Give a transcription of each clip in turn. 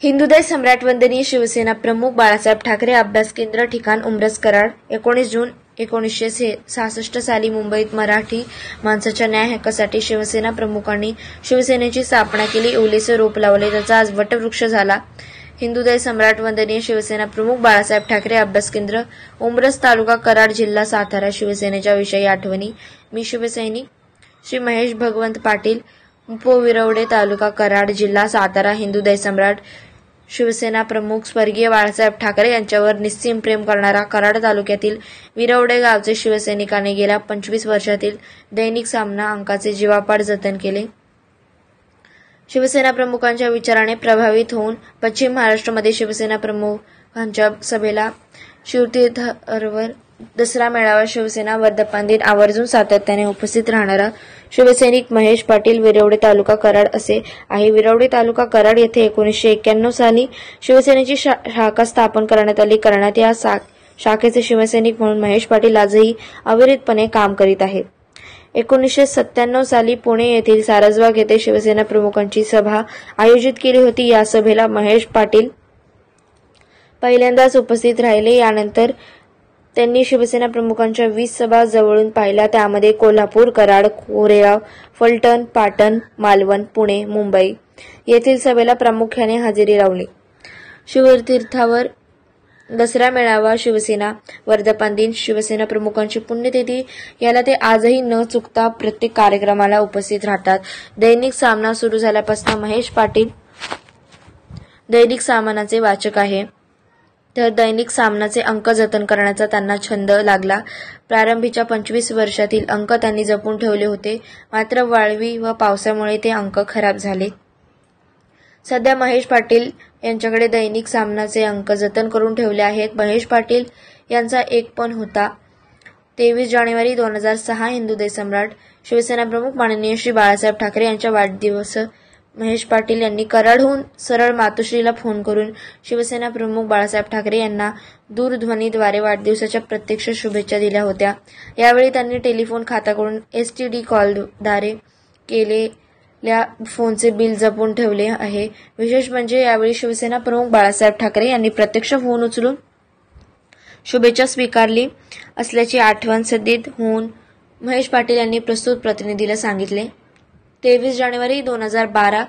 हिंदुदय सम्राट वंदनीय शिवसेना प्रमुख बाळासाहेब ठाकरे अभ्यास केंद्र ठिकाण उंब्रज कराड 19 जून 1966 साली मुंबईत मराठी माणसाच्या न्याय हक्कासाठी शिवसेना प्रमुखांनी शिवसेनेची स्थापना केली. ओलेचं रोप लावले, त्याचा आज वटवृक्ष झाला. हिंदुदय सम्राट वंदनीय शिवसेना प्रमुख बाळासाहेब ठाकरे अभ्यास केंद्र उंब्रज तालुका कराड जिल्हा सातारा. शिवसेनेच्या विषयी आठवणी. मी शिवसैनिक श्री महेश भगवंत पाटील उपविरवडे तालुका कराड जिल्हा सातारा. हिंदुदय सम्राट शिवसेना प्रमुख स्वर्गीय बाळासाहेब ठाकरे यांच्यावर निस्सीम प्रेम करणारा कराड तालुक्यातील विरवडे गावचे शिवसैनिकाने गेल्या 25 वर्षातील दैनिक सामना अंकाचे जीवापाड जतन केले. शिवसेना प्रमुखांच्या विचाराने प्रभावित होऊन पश्चिम महाराष्ट्रामध्ये शिवसेना प्रमुखांच्या सभेला शिवतीर्थवर दसरा मेळावा शिवसेना वर्धापन दिन आवर्जून सातत्याने उपस्थित राहणारा शिवसैनिक महेश पाटील विरवडे तालुका कराड असे आहे. विरवडे तालुका कराड येथे 1991 साली शिवसेनेची शाखा स्थापन करण्यात आली. करण्यात या शाखेचे शिवसैनिक म्हणून महेश पाटील आजही अविरतपणे काम करीत आहेत. 1997 साली पुणे येथील सारसबाग येथे शिवसेना प्रमुखांची सभा आयोजित केली होती. या सभेला महेश पाटील पहिल्यांदाच उपस्थित राहिले. यानंतर त्यांनी शिवसेना प्रमुखांच्या 20 सभा जवळून पाहिल्या. त्यामध्ये कोल्हापूर, कराड, कोरेगाव, फलटण, पाटण, मालवण, पुणे, मुंबई येथील सभेला प्रामुख्याने हजेरी लावली. शिवतीर्थावर दसरा मेळावा शिवसेना वर्धापन दिन शिवसेना प्रमुखांची पुण्यतिथी याला ते आजही न चुकता प्रत्येक कार्यक्रमाला उपस्थित राहतात. दैनिक सामना सुरू झाल्यापासून महेश पाटील दैनिक सामनाचे वाचक आहे. तर दैनिक सामनाचे अंक जतन करण्याचा त्यांना छंद लागला. प्रारंभीच्या 25 वर्षातील अंक त्यांनी जपून ठेवले होते. मात्र वाळवी व पावसामुळे ते अंक खराब झाले. सध्या महेश पाटील यांच्याकडे दैनिक सामनाचे अंक जतन करून ठेवले आहेत. महेश पाटील यांचा एक पण होता. 23 जानेवारी 2006 हिंदुदय सम्राट शिवसेना प्रमुख माननीय श्री बाळासाहेब ठाकरे यांच्या वाढदिवस महेश पाटील यांनी कराडहून सरळ मातोश्रीला फोन करून शिवसेना प्रमुख बाळासाहेब ठाकरे यांना दूरध्वनीद्वारे वाढदिवसाच्या प्रत्यक्ष शुभेच्छा दिल्या होत्या. यावेळी त्यांनी टेलिफोन खात्याकडून STD कॉलद्वारे केलेल्या फोनचे बिल जपून ठेवले आहे. विशेष म्हणजे यावेळी शिवसेना प्रमुख बाळासाहेब ठाकरे यांनी प्रत्यक्ष फोन उचलून शुभेच्छा स्वीकारली असल्याची आठवण सदित होऊन महेश पाटील यांनी प्रस्तुत प्रतिनिधीला सांगितले. 23 जानेवारी 2012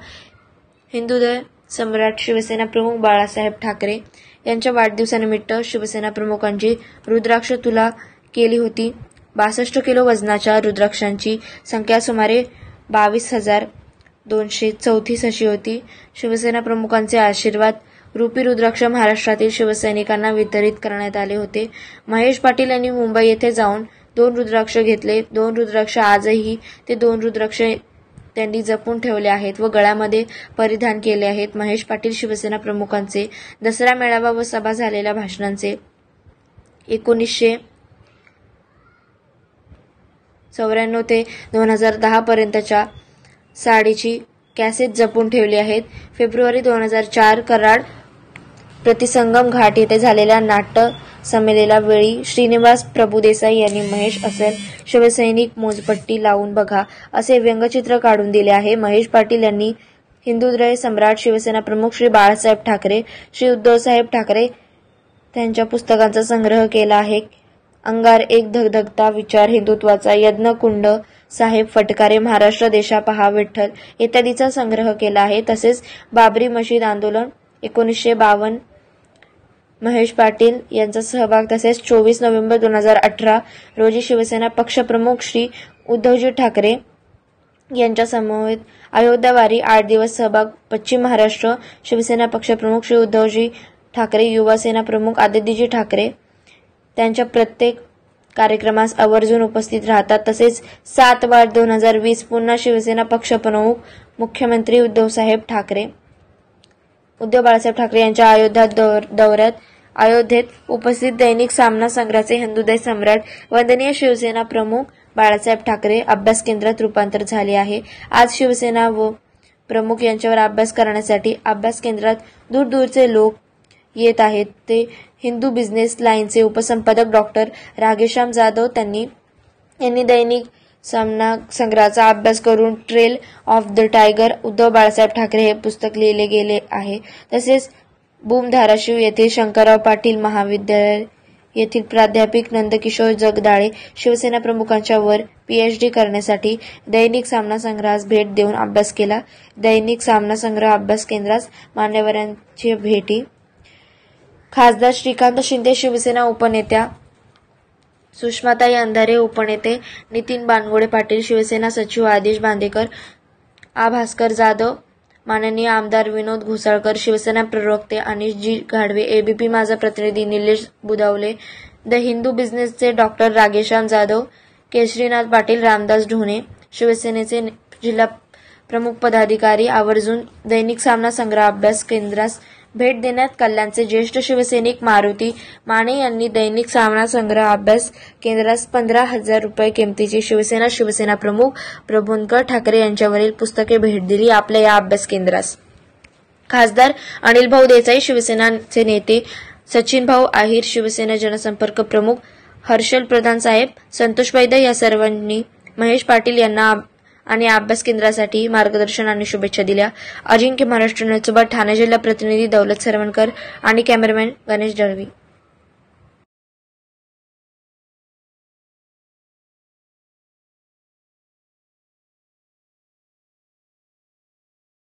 हिंदुदय सम्राट शिवसेना प्रमुख बाळासाहेब ठाकरे यांच्या वाढदिवसानिमित्त शिवसेना प्रमुखांची रुद्राक्ष तुला केली होती. 62 किलो वजनाच्या रुद्राक्षांची संख्या सुमारे 22,234 अशी होती. शिवसेना प्रमुखांचे आशीर्वाद रूपी रुद्राक्ष महाराष्ट्रातील शिवसैनिकांना वितरित करण्यात आले होते. महेश पाटील यांनी मुंबई येथे जाऊन 2 रुद्राक्ष घेतले. 2 रुद्राक्ष आजही ते 2 रुद्राक्ष त्यांनी जपून ठेवले आहेत व गळ्यामध्ये परिधान केले आहेत. महेश पाटील शिवसेना प्रमुखांचे दसरा मेळावा व सभा झालेल्या भाषणांचे 1994 ते 2010 पर्यंतच्या साडीची कॅसेट जपून ठेवली आहेत. फेब्रुवारी 2004 कराड प्रतिसंगम घाट येथे झालेल्या नाट्य संमेलनाला वेळी श्रीनिवास प्रभुदेसाई यांनी महेश असेल शिवसैनिक मोजपट्टी लावून बघा असे व्यंगचित्र काढून दिले आहे. महेश पाटील यांनी हिंदुदय सम्राट शिवसेना प्रमुख श्री बाळासाहेब ठाकरे, श्री उद्धवसाहेब ठाकरे त्यांच्या पुस्तकांचा संग्रह केला आहे. अंगार एक धगधगता विचार, हिंदुत्वाचा यज्ञकुंड, साहेब फटकारे, महाराष्ट्र देशा पहा, विठ्ठल इत्यादीचा संग्रह केला आहे. तसेच बाबरी मशीद आंदोलन 1952 महेश पाटील यांचा सहभाग. तसेच 24 नोव्हेंबर 2018 रोजी शिवसेना पक्षप्रमुख श्री उद्धवजी ठाकरे यांच्या समवेत अयोध्या वारी 8 दिवस सहभाग. पश्चिम महाराष्ट्र शिवसेना पक्षप्रमुख श्री उद्धवजी ठाकरे, युवा सेना प्रमुख आदित्यजी ठाकरे त्यांच्या प्रत्येक कार्यक्रमास आवर्जून उपस्थित राहतात. तसेच 7 मार्च 2020 पुन्हा शिवसेना पक्षप्रमुख मुख्यमंत्री उद्धव बाळासाहेब ठाकरे यांच्या अयोध्या दौऱ्यात अयोध्येत उपस्थित दैनिक सामना संघाचे हिंदुदय सम्राट वंदनीय शिवसेना प्रमुख बाळासाहेब ठाकरे अभ्यास केंद्रात रूपांतर झाले आहे. आज शिवसेना व प्रमुख यांच्यावर अभ्यास करण्यासाठी अभ्यास केंद्रात दूरदूरचे लोक येत आहेत. ते हिंदू बिझनेस लाईनचे उपसंपादक डॉक्टर राघेश्याम जाधव यांनी दैनिक सामना संग्रहाचा अभ्यास करून trail of the tiger Uddhav Balasaheb Thackeray हे पुस्तक लिहिले गेले आहे. तसेच बूम धाराशिव येथील शंकरराव पाटील महाविद्यालय येथील प्राध्यापक नंदकिशोर जगदाळे शिवसेना प्रमुखांच्या वर PhD करण्यासाठी दैनिक सामना संग्रहास भेट देऊन अभ्यास केला. दैनिक सामना संग्रह अभ्यास केंद्रास मान्यवरांची भेटी. खासदार श्रीकांत शिंदे शिवसेना उपनेत्या सुषमाताई अंधारे उपनेते नितीन बानगोडे पाटील शिवसेना सचिव आदेश बांदेकर भास्कर जाधव माननीय आमदार विनोद घोसाळकर शिवसेना प्रवक्ते अनिश जी घाडवे ABP माझा प्रतिनिधी निलेश बुधावले द हिंदू बिझनेसचे डॉक्टर रागेश्याम जाधव केशरीनाथ पाटील रामदास ढोणे शिवसेनेचे जिल्हा प्रमुख पदाधिकारी आवर्जून दैनिक सामना संग्रह अभ्यास केंद्रास भेट देण्यात. कल्याणचे ज्येष्ठ शिवसैनिक मारुती माने यांनी दैनिक सामना संग्रह अभ्यास केंद्रास 15,000 रुपये किमतीची शिवसेना प्रमुख प्रभूंकर ठाकरे यांच्यावरील पुस्तके भेट दिली. आपल्या या अभ्यास केंद्रास खासदार अनिल भाऊ देसाई शिवसेनाचे नेते सचिन भाऊ आहिर शिवसेना जनसंपर्क प्रमुख हर्षल प्रधान साहेब संतोष वैद्य या सर्वांनी महेश पाटील यांना आणि अभ्यास केंद्रासाठी मार्गदर्शन आणि शुभेच्छा दिल्या. अजिंक्य महाराष्ट्र न्यूजसोबत ठाणे जिल्हा प्रतिनिधी दौलत सरवणकर आणि कॅमेरामॅन गणेश दळवी.